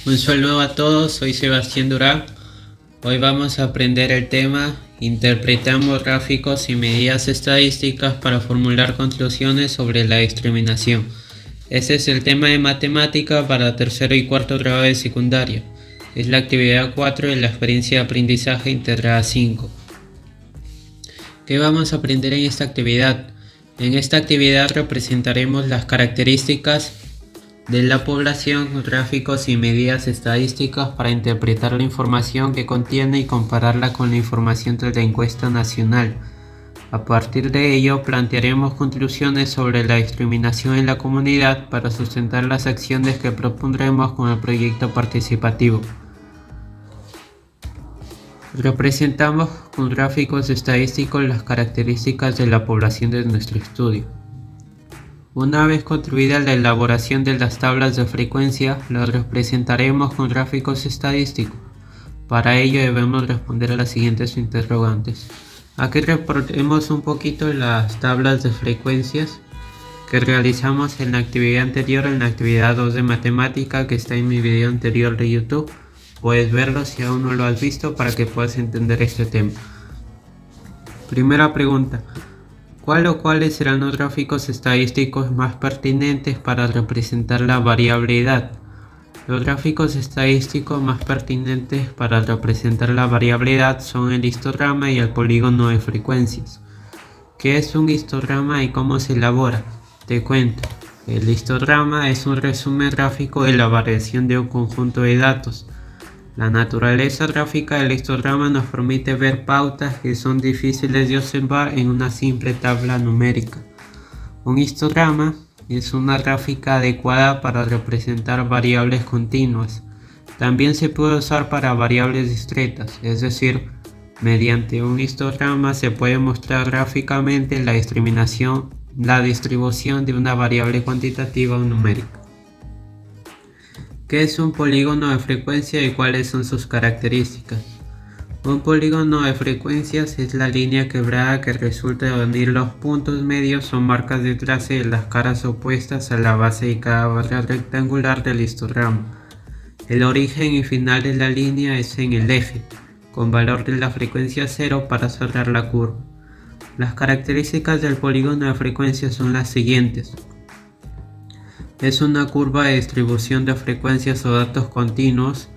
Un saludo a todos, soy Sebastián Durán. Hoy vamos a aprender el tema Interpretamos gráficos y medidas estadísticas para formular conclusiones sobre la discriminación. Este es el tema de matemática para tercero y cuarto grado de secundaria. Es la actividad 4 de la experiencia de aprendizaje integrada 5. ¿Qué vamos a aprender en esta actividad? En esta actividad representaremos las características de la población, gráficos y medidas estadísticas para interpretar la información que contiene y compararla con la información de la encuesta nacional. A partir de ello, plantearemos conclusiones sobre la discriminación en la comunidad para sustentar las acciones que propondremos con el proyecto participativo. Representamos con gráficos estadísticos las características de la población de nuestro estudio. Una vez concluida la elaboración de las tablas de frecuencia, las representaremos con gráficos estadísticos. Para ello debemos responder a las siguientes interrogantes. Aquí reportemos un poquito las tablas de frecuencias que realizamos en la actividad anterior, en la actividad 2 de matemática, que está en mi video anterior de YouTube. Puedes verlo si aún no lo has visto para que puedas entender este tema. Primera pregunta. ¿Cuál o cuáles serán los gráficos estadísticos más pertinentes para representar la variable edad? Los gráficos estadísticos más pertinentes para representar la variable edad son el histograma y el polígono de frecuencias. ¿Qué es un histograma y cómo se elabora? Te cuento. El histograma es un resumen gráfico de la variación de un conjunto de datos. La naturaleza gráfica del histograma nos permite ver pautas que son difíciles de observar en una simple tabla numérica. Un histograma es una gráfica adecuada para representar variables continuas. También se puede usar para variables discretas, es decir, mediante un histograma se puede mostrar gráficamente la distribución de una variable cuantitativa o numérica. ¿Qué es un polígono de frecuencia y cuáles son sus características? Un polígono de frecuencias es la línea quebrada que resulta de unir los puntos medios o marcas de trace de las caras opuestas a la base de cada barra rectangular del histograma. El origen y final de la línea es en el eje, con valor de la frecuencia 0 para cerrar la curva. Las características del polígono de frecuencias son las siguientes. Es una curva de distribución de frecuencias o datos continuos.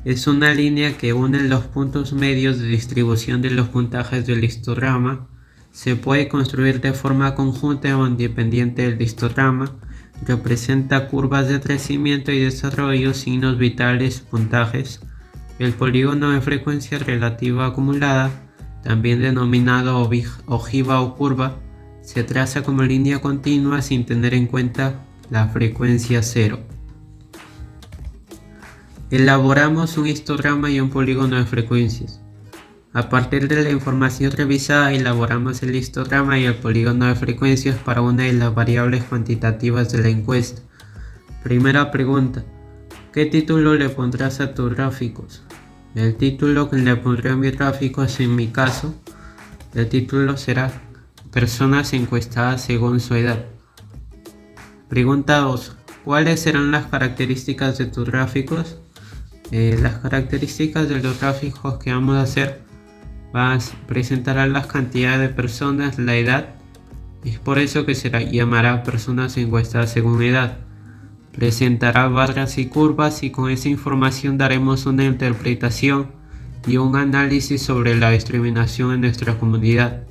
Es una línea que une los puntos medios de distribución de los puntajes del histograma. Se puede construir de forma conjunta o independiente del histograma. Representa curvas de crecimiento y desarrollo, signos vitales, puntajes. El polígono de frecuencia relativa acumulada, también denominado ojiva o curva, se traza como línea continua sin tener en cuenta la frecuencia 0. Elaboramos un histograma y un polígono de frecuencias. A partir de la información revisada, elaboramos el histograma y el polígono de frecuencias para una de las variables cuantitativas de la encuesta. Primera pregunta. ¿Qué título le pondrás a tus gráficos? El título que le pondré a mis gráficos, en mi caso, el título será Personas encuestadas según su edad. Pregunta 2. ¿Cuáles serán las características de tus gráficos? Las características de los gráficos que vamos a hacer presentarán las cantidades de personas, la edad. Es por eso que se llamará personas encuestadas según edad. Presentará barras y curvas y con esa información daremos una interpretación y un análisis sobre la discriminación en nuestra comunidad.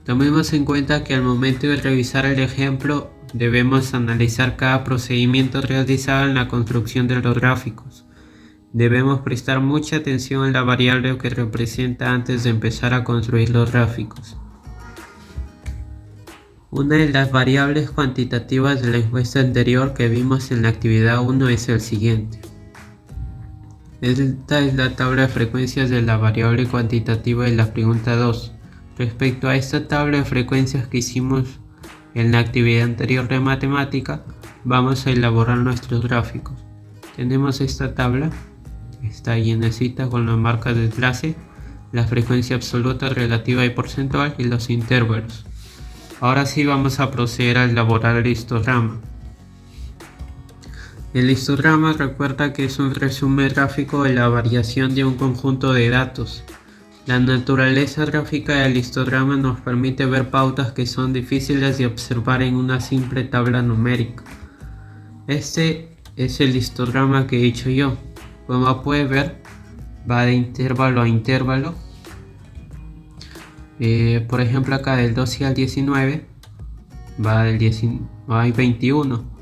Tomemos en cuenta que al momento de revisar el ejemplo debemos analizar cada procedimiento realizado en la construcción de los gráficos. Debemos prestar mucha atención a la variable que representa antes de empezar a construir los gráficos. Una de las variables cuantitativas de la encuesta anterior que vimos en la actividad 1 es el siguiente. Esta es la tabla de frecuencias de la variable cuantitativa de la pregunta 2. Respecto a esta tabla de frecuencias que hicimos en la actividad anterior de matemática, vamos a elaborar nuestros gráficos. Tenemos esta tabla, está llenecita con las marcas de clase, la frecuencia absoluta, relativa y porcentual y los intervalos. Ahora sí vamos a proceder a elaborar el histograma. El histograma recuerda que es un resumen gráfico de la variación de un conjunto de datos. La naturaleza gráfica del histograma nos permite ver pautas que son difíciles de observar en una simple tabla numérica. Este es el histograma que he hecho yo. Como puedes ver, va de intervalo a intervalo. Por ejemplo, acá del 12 al 19 va al 21,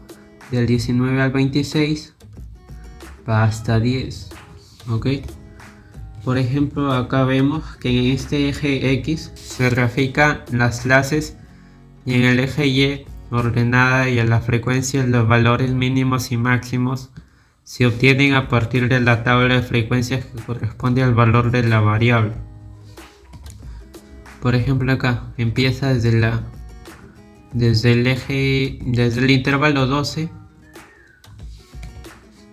del 19 al 26 va hasta 10, ¿ok? Por ejemplo, acá vemos que en este eje X se grafican las clases y en el eje Y ordenada y en la frecuencia los valores mínimos y máximos se obtienen a partir de la tabla de frecuencias que corresponde al valor de la variable. Por ejemplo, acá empieza desde el intervalo 12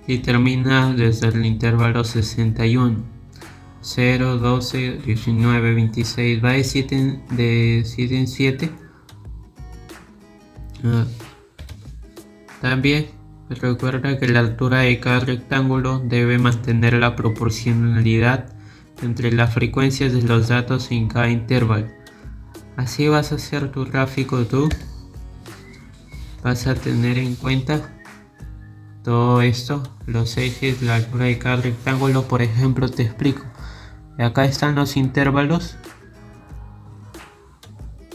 y termina desde el intervalo 61. 0, 12, 19, 26, va de 7 en 7. También recuerda que la altura de cada rectángulo debe mantener la proporcionalidad entre las frecuencias de los datos en cada intervalo. Así vas a hacer tu gráfico tú. Vas a tener en cuenta todo esto, los ejes, la altura de cada rectángulo. Por ejemplo, te explico. Acá están los intervalos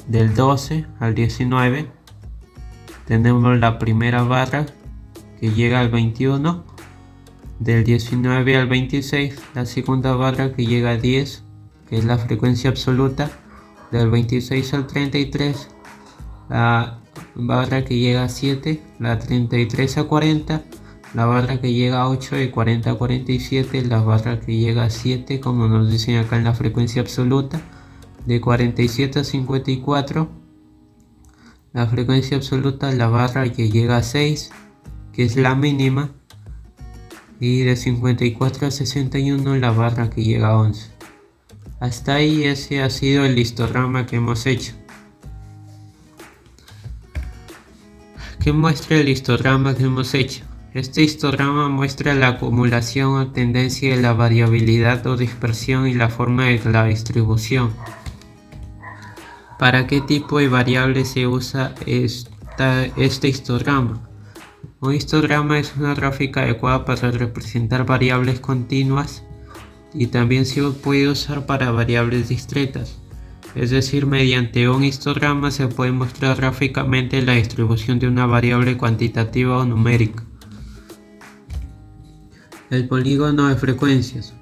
del 12 al 19. Tenemos la primera barra que llega al 21, del 19 al 26, la segunda barra que llega a 10, que es la frecuencia absoluta, del 26 al 33, la barra que llega a 7, la 33 a 40, la barra que llega a 8, de 40 a 47, la barra que llega a 7, como nos dicen acá en la frecuencia absoluta, de 47 a 54, la frecuencia absoluta, la barra que llega a 6, que es la mínima, y de 54 a 61 la barra que llega a 11. Hasta ahí ese ha sido el histograma que hemos hecho. ¿Qué muestra el histograma que hemos hecho? Este histograma muestra la acumulación o tendencia de la variabilidad o dispersión y la forma de la distribución. ¿Para qué tipo de variable se usa este histograma? Un histograma es una gráfica adecuada para representar variables continuas y también se puede usar para variables discretas. Es decir, mediante un histograma se puede mostrar gráficamente la distribución de una variable cuantitativa o numérica. El polígono de frecuencias.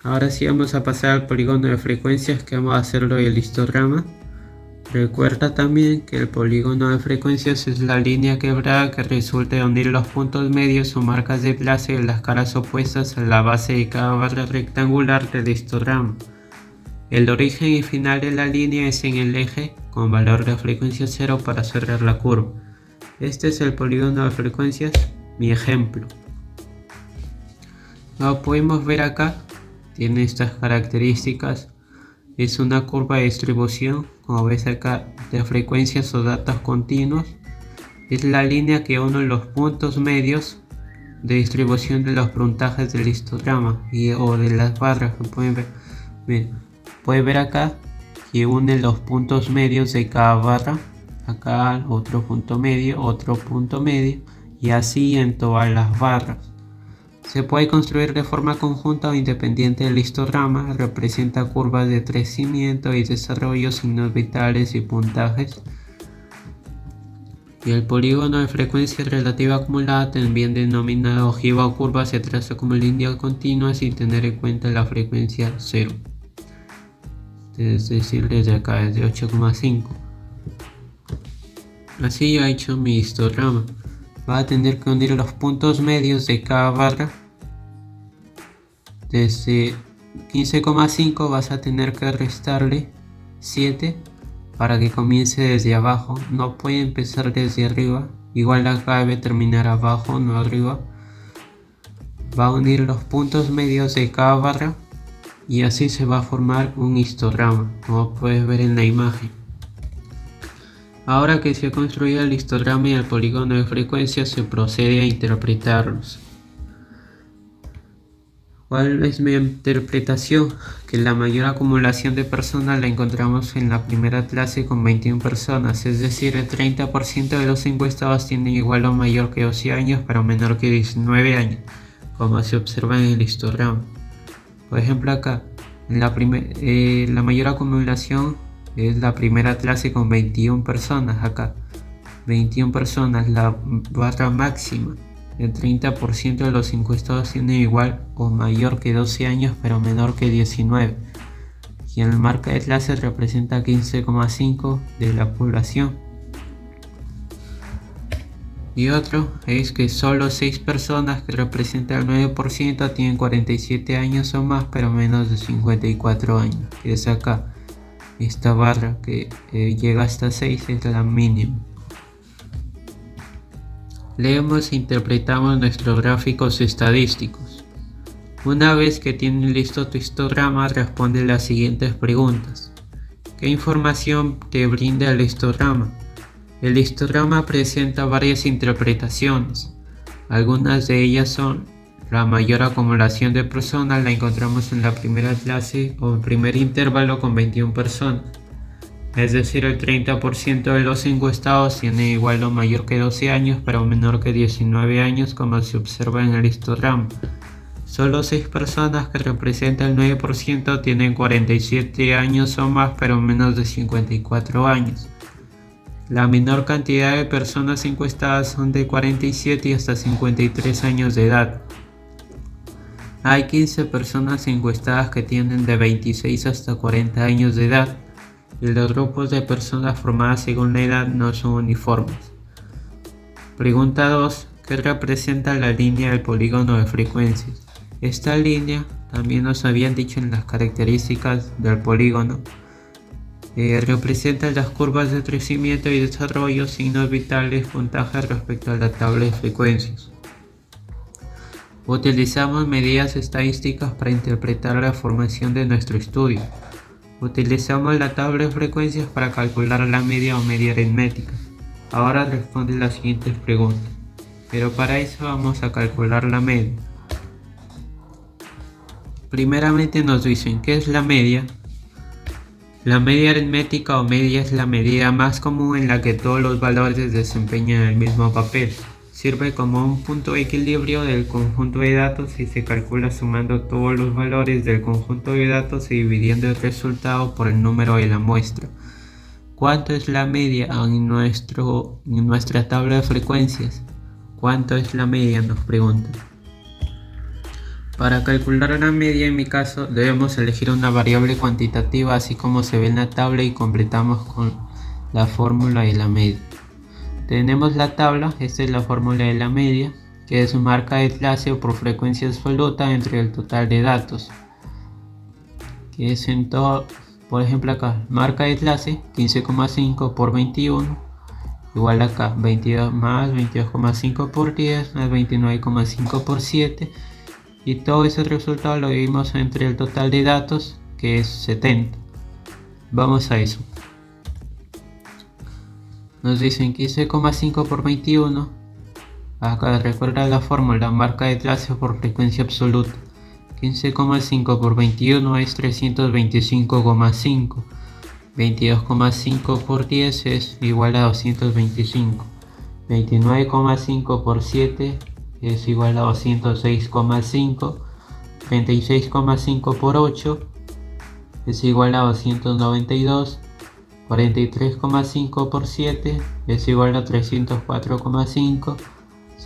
Ahora sí vamos a pasar al polígono de frecuencias, que vamos a hacerlo en el histograma. Recuerda también que el polígono de frecuencias es la línea quebrada que resulta de unir los puntos medios o marcas de enlace de las caras opuestas a la base de cada barra rectangular del histograma. El origen y final de la línea es en el eje con valor de frecuencia 0 para cerrar la curva. Este es el polígono de frecuencias, mi ejemplo. Como podemos ver acá, tiene estas características. Es una curva de distribución, como ves acá, de frecuencias o datos continuos. Es la línea que une los puntos medios de distribución de los puntajes del histograma o de las barras que pueden ver. Bien, pueden ver acá que une los puntos medios de cada barra. Acá otro punto medio y así en todas las barras. Se puede construir de forma conjunta o independiente del histograma. Representa curvas de crecimiento y desarrollo, signos vitales y puntajes. Y el polígono de frecuencia relativa acumulada, también denominado ojiva o curva, se traza como línea continua sin tener en cuenta la frecuencia 0. Es decir, desde acá, desde 8,5. Así yo he hecho mi histograma. Va a tener que unir los puntos medios de cada barra. Desde 15,5 vas a tener que restarle 7 para que comience desde abajo. No puede empezar desde arriba. Igual acá debe terminar abajo, no arriba. Va a unir los puntos medios de cada barra y así se va a formar un histograma, como puedes ver en la imagen. Ahora que se ha construido el histograma y el polígono de frecuencia, se procede a interpretarlos. ¿Cuál es mi interpretación? Que la mayor acumulación de personas la encontramos en la primera clase con 21 personas, es decir, el 30% de los encuestados tienen igual o mayor que 12 años, pero menor que 19 años, como se observa en el histograma. Por ejemplo, acá, la mayor acumulación es la primera clase con 21 personas, acá, 21 personas, la barra máxima. El 30% de los encuestados tienen igual o mayor que 12 años, pero menor que 19. Y en la marca de clase representa 15,5 de la población. Y otro es que solo 6 personas, que representan el 9%, tienen 47 años o más, pero menos de 54 años. Que es acá, esta barra que llega hasta 6 es la mínima. Leemos e interpretamos nuestros gráficos estadísticos. Una vez que tienes listo tu histograma, responde las siguientes preguntas. ¿Qué información te brinda el histograma? El histograma presenta varias interpretaciones. Algunas de ellas son: la mayor acumulación de personas la encontramos en la primera clase o primer intervalo con 21 personas. Es decir, el 30% de los encuestados tiene igual o mayor que 12 años, pero menor que 19 años, como se observa en el histograma. Solo 6 personas, que representan el 9%, tienen 47 años o más, pero menos de 54 años. La menor cantidad de personas encuestadas son de 47 y hasta 53 años de edad. Hay 15 personas encuestadas que tienen de 26 hasta 40 años de edad. Y los grupos de personas formadas según la edad no son uniformes. Pregunta 2. ¿Qué representa la línea del polígono de frecuencias? Esta línea, también nos habían dicho en las características del polígono, representa las curvas de crecimiento y desarrollo, signos vitales, puntajes respecto a la tabla de frecuencias. Utilizamos medidas estadísticas para interpretar la formación de nuestro estudio. Utilizamos la tabla de frecuencias para calcular la media o media aritmética. Ahora responde las siguientes preguntas, pero para eso vamos a calcular la media. Primeramente nos dicen, ¿qué es la media? La media aritmética o media es la medida más común en la que todos los valores desempeñan el mismo papel. Sirve como un punto de equilibrio del conjunto de datos y se calcula sumando todos los valores del conjunto de datos y dividiendo el resultado por el número de la muestra. ¿Cuánto es la media en nuestra tabla de frecuencias? ¿Cuánto es la media?, nos preguntan. Para calcular la media, en mi caso, debemos elegir una variable cuantitativa así como se ve en la tabla y completamos con la fórmula de la media. Tenemos la tabla, esta es la fórmula de la media, que es marca de clase por frecuencia absoluta entre el total de datos, que es en todo, por ejemplo acá, marca de clase 15,5 por 21, igual acá 22 más 22,5 por 10 más 29,5 por 7, y todo ese resultado lo dividimos entre el total de datos, que es 70. Vamos a eso. Nos dicen 15,5 por 21. Acá recuerda la fórmula, marca de clase por frecuencia absoluta. 15,5 por 21 es 325,5. 22,5 por 10 es igual a 225. 29,5 por 7 es igual a 206,5. 36,5 por 8 es igual a 292. 43,5 por 7 es igual a 304,5.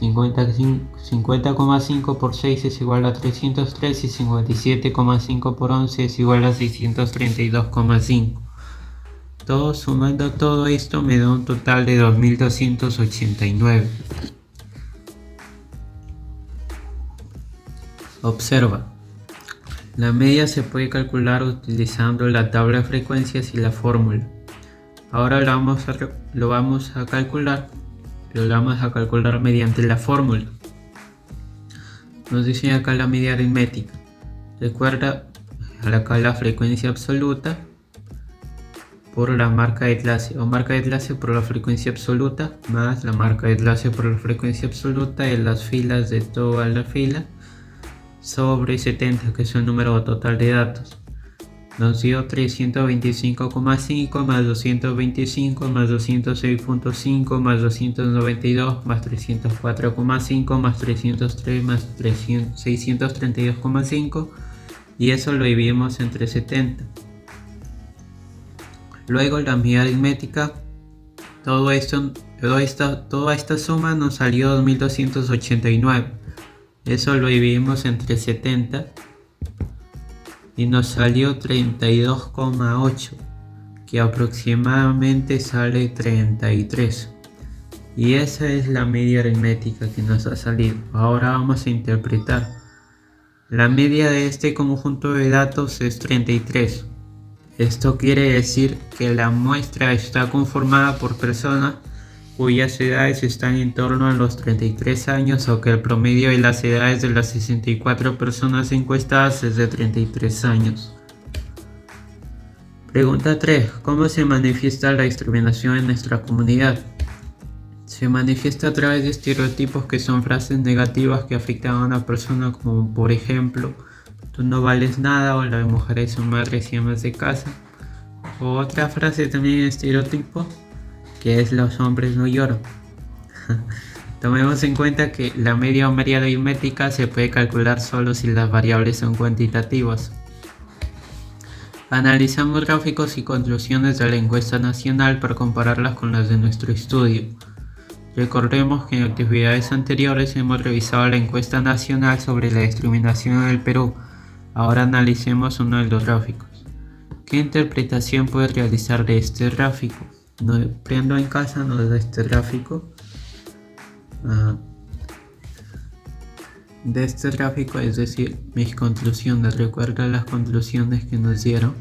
50,5 por 6 es igual a 303 y 57,5 por 11 es igual a 632,5. Todo sumando todo esto me da un total de 2289. Observa. La media se puede calcular utilizando la tabla de frecuencias y la fórmula. Ahora lo vamos a calcular, pero lo vamos a calcular mediante la fórmula. Nos dice acá la media aritmética. Recuerda acá la frecuencia absoluta por la marca de clase, o marca de clase por la frecuencia absoluta más la marca de clase por la frecuencia absoluta de las filas de toda la fila sobre 70, que es el número total de datos. Nos dio 325,5 más 225 más 206.5 más 292 más 304,5 más 303 más 632,5, y eso lo dividimos entre 70. Luego la medida aritmética, toda esta suma nos salió 2289. Eso lo dividimos entre 70 y nos salió 32,8, que aproximadamente sale 33. Y esa es la media aritmética que nos ha salido. Ahora vamos a interpretar. La media de este conjunto de datos es 33. Esto quiere decir que la muestra está conformada por personas cuyas edades están en torno a los 33 años, o que el promedio de las edades de las 64 personas encuestadas es de 33 años. Pregunta 3. ¿Cómo se manifiesta la discriminación en nuestra comunidad? Se manifiesta a través de estereotipos, que son frases negativas que afectan a una persona, como por ejemplo: tú no vales nada, o las mujeres son madres y amas de casa. O otra frase también estereotipo, que es: los hombres no lloran. Tomemos en cuenta que la media o media aritmética se puede calcular solo si las variables son cuantitativas. Analizamos gráficos y conclusiones de la encuesta nacional para compararlas con las de nuestro estudio. Recordemos que en actividades anteriores hemos revisado la encuesta nacional sobre la discriminación en el Perú. Ahora analicemos uno de los gráficos. ¿Qué interpretación puedes realizar de este gráfico? Prendo en casa, nos da este gráfico. De este gráfico, es decir, mis conclusiones. Recuerda las conclusiones que nos dieron.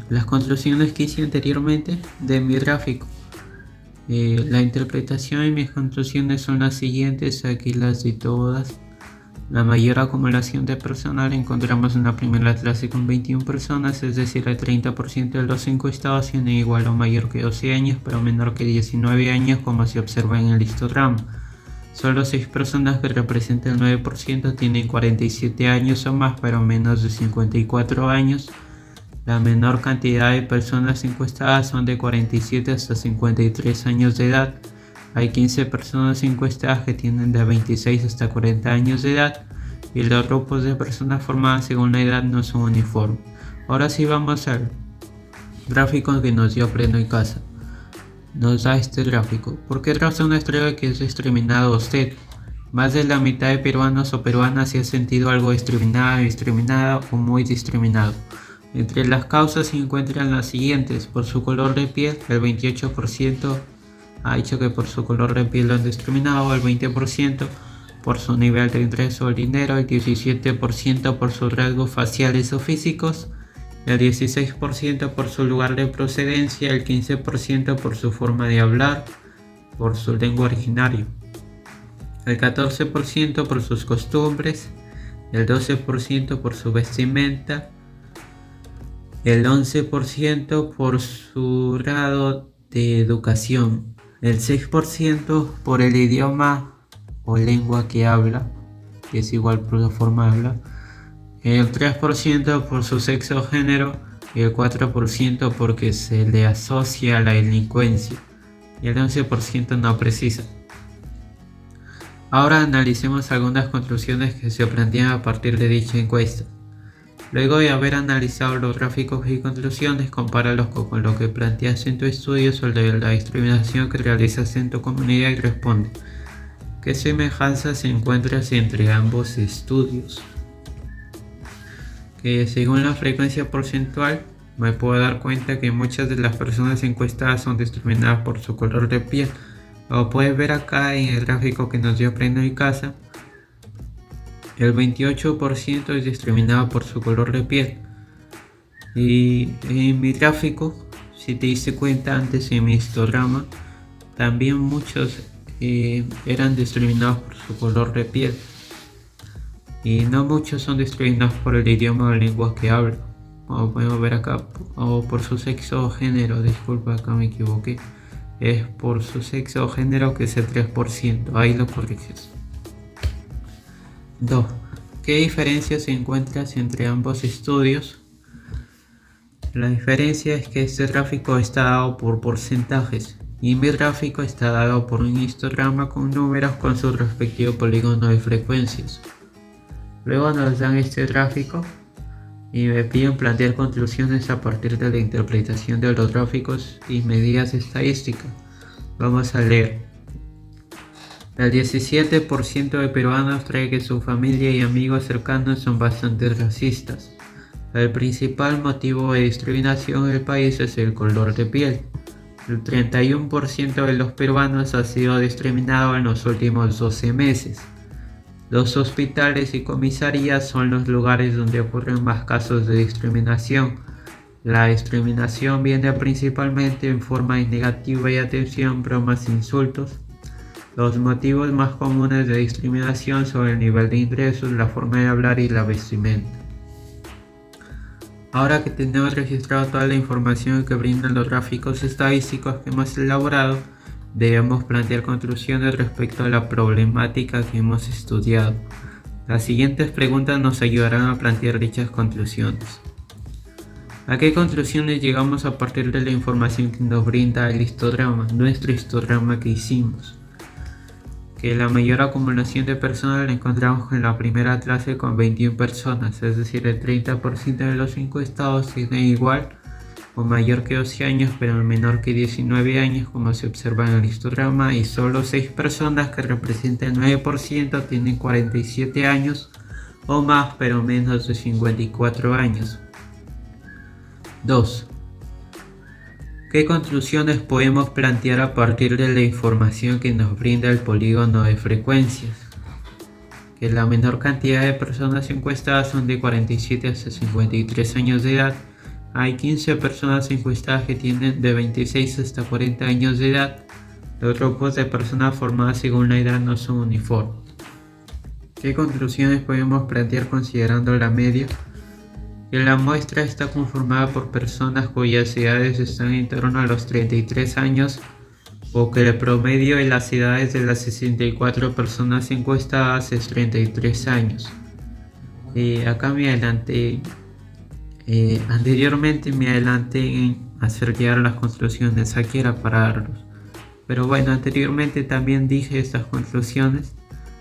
Las conclusiones que hice anteriormente de mi gráfico. La interpretación y mis conclusiones son las siguientes, aquí las de todas. La mayor acumulación de personal encontramos en la primera clase con 21 personas, es decir, el 30% de los encuestados tienen igual o mayor que 12 años, pero menor que 19 años, como se observa en el histograma. Solo 6 personas, que representan el 9%, tienen 47 años o más, pero menos de 54 años. La menor cantidad de personas encuestadas son de 47 hasta 53 años de edad. Hay 15 personas encuestadas que tienen de 26 hasta 40 años de edad, y los grupos de personas formadas según la edad no son uniformes. Ahora sí vamos al gráfico que nos dio Aprendo en Casa. Nos da este gráfico. ¿Por qué razón cree que es discriminado usted? Más de la mitad de peruanos o peruanas se ha sentido algo discriminada o muy discriminado. Entre las causas se encuentran las siguientes: por su color de piel, el 28% ha dicho que por su color de piel lo han discriminado, el 20% por su nivel de ingreso o dinero, el 17% por sus rasgos faciales o físicos, el 16% por su lugar de procedencia, el 15% por su forma de hablar, por su lengua originaria, el 14% por sus costumbres, el 12% por su vestimenta, el 11% por su grado de educación, el 6% por el idioma o lengua que habla, que es igual por la forma de hablar, el 3% por su sexo o género, y el 4% porque se le asocia a la delincuencia, y el 11% no precisa. Ahora analicemos algunas conclusiones que se plantean a partir de dicha encuesta. Luego de haber analizado los gráficos y conclusiones, compáralos con lo que planteas en tu estudio sobre la discriminación que realizas en tu comunidad y responde: ¿qué semejanzas encuentras entre ambos estudios? Que según la frecuencia porcentual, me puedo dar cuenta que muchas de las personas encuestadas son discriminadas por su color de piel. Como puedes ver acá en el gráfico que nos dio Aprendo en Casa, el 28% es discriminado por su color de piel. Y en mi gráfico, si te diste cuenta antes en mi histograma, también muchos eran discriminados por su color de piel. Y no muchos son discriminados por el idioma o lengua que hablan. como podemos ver acá, o por su sexo o género, disculpa, acá me equivoqué, es por su sexo o género, que es el 3%, ahí lo corriges. 2. ¿Qué diferencias encuentras entre ambos estudios? La diferencia es que este gráfico está dado por porcentajes y mi gráfico está dado por un histograma con números con su respectivo polígono de frecuencias. Luego nos dan este gráfico y me piden plantear conclusiones a partir de la interpretación de los gráficos y medidas estadísticas. Vamos a leer. El 17% de peruanos cree que su familia y amigos cercanos son bastante racistas. El principal motivo de discriminación en el país es el color de piel. El 31% de los peruanos ha sido discriminado en los últimos 12 meses. Los hospitales y comisarías son los lugares donde ocurren más casos de discriminación. La discriminación viene principalmente en forma de negativa y atención, bromas e insultos. Los motivos más comunes de discriminación son el nivel de ingresos, la forma de hablar y la vestimenta. Ahora que tenemos registrado toda la información que brindan los gráficos estadísticos que hemos elaborado, debemos plantear conclusiones respecto a la problemática que hemos estudiado. Las siguientes preguntas nos ayudarán a plantear dichas conclusiones. ¿A qué conclusiones llegamos a partir de la información que nos brinda el histograma, nuestro histograma que hicimos? Que la mayor acumulación de personas la encontramos en la primera clase con 21 personas, es decir, el 30% de los encuestados tienen igual o mayor que 12 años, pero menor que 19 años, como se observa en el histograma, y solo 6 personas, que representan el 9%, tienen 47 años o más, pero menos de 54 años. 2. ¿Qué conclusiones podemos plantear a partir de la información que nos brinda el polígono de frecuencias? Que la menor cantidad de personas encuestadas son de 47 hasta 53 años de edad. Hay 15 personas encuestadas que tienen de 26 hasta 40 años de edad. Los grupos de personas formadas según la edad no son uniformes. ¿Qué conclusiones podemos plantear considerando la media? Que la muestra está conformada por personas cuyas edades están en torno a los 33 años, o que el promedio de las edades de las 64 personas encuestadas es 33 años. Acá me adelanté, anteriormente me adelanté en hacer llegar las conclusiones, aquí era para darlos. Pero bueno, anteriormente también dije estas conclusiones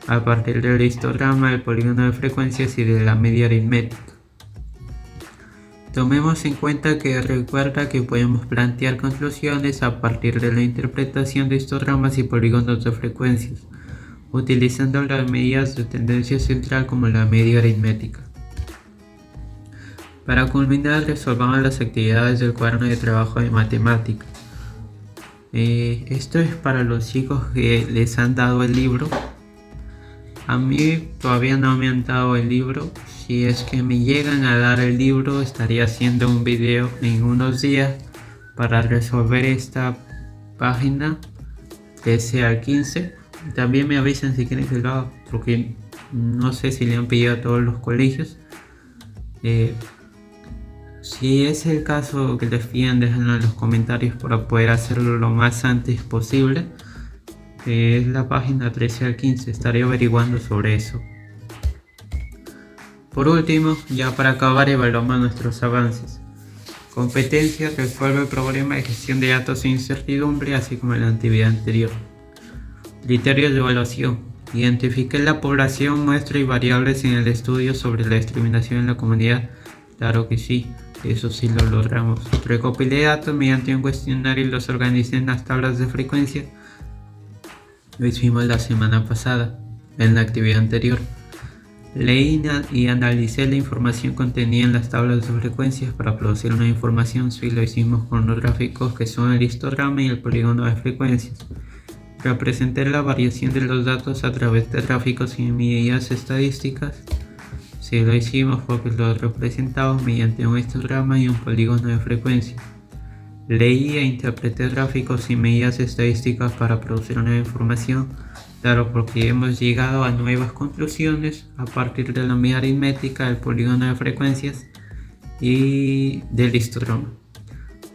a partir del histograma, del polígono de frecuencias y de la media aritmética. Tomemos en cuenta que recuerda que podemos plantear conclusiones a partir de la interpretación de histogramas y polígonos de frecuencias, utilizando las medidas de tendencia central como la media aritmética. Para culminar, resolvamos las actividades del cuaderno de trabajo de matemática. Esto es para los chicos que les han dado el libro. A mí todavía no me han dado el libro. Si es que me llegan a dar el libro, estaría haciendo un video en unos días para resolver esta página 13 al 15. También me avisan si quieren que lo haga, porque no sé si le han pedido a todos los colegios. Si es el caso que les pidan, déjenlo en los comentarios para poder hacerlo lo más antes posible. Es la página 13 al 15, estaré averiguando sobre eso. Por último, ya para acabar, evaluamos nuestros avances. Competencia: resuelve el problema de gestión de datos e incertidumbre, así como en la actividad anterior. Criterios de evaluación: identifique la población, muestra y variables en el estudio sobre la discriminación en la comunidad. Claro que sí, eso sí lo logramos. Recopilé datos mediante un cuestionario y los organicé en las tablas de frecuencia. Lo hicimos la semana pasada, en la actividad anterior. Leí y analicé la información contenida en las tablas de frecuencias para producir una información. Sí, lo hicimos con los gráficos que son el histograma y el polígono de frecuencias. Representé la variación de los datos a través de gráficos y medidas estadísticas. Sí, lo hicimos porque lo representamos mediante un histograma y un polígono de frecuencia. Leí e interpreté gráficos y medidas estadísticas para producir una información. Claro, porque hemos llegado a nuevas conclusiones a partir de la media aritmética, el polígono de frecuencias y del histogram.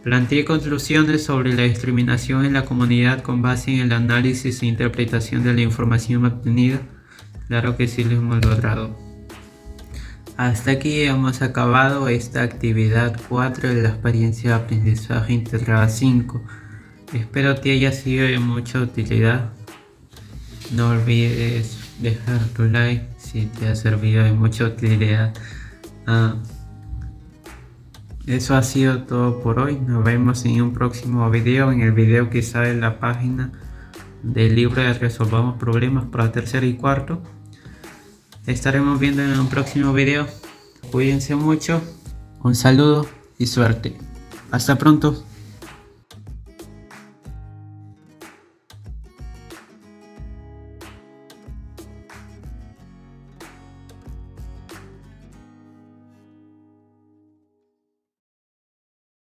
Planteé conclusiones sobre la discriminación en la comunidad con base en el análisis e interpretación de la información obtenida. Claro que sí lo hemos logrado. Hasta aquí hemos acabado esta actividad 4 de la experiencia de aprendizaje integrada 5. Espero te haya sido de mucha utilidad. No olvides dejar tu like si te ha servido de mucha utilidad. Eso ha sido todo por hoy. Nos vemos en un próximo video, en el video que sale en la página del libro de Resolvamos Problemas para tercero y cuarto. Estaremos viendo en un próximo video. Cuídense mucho. Un saludo y suerte. Hasta pronto.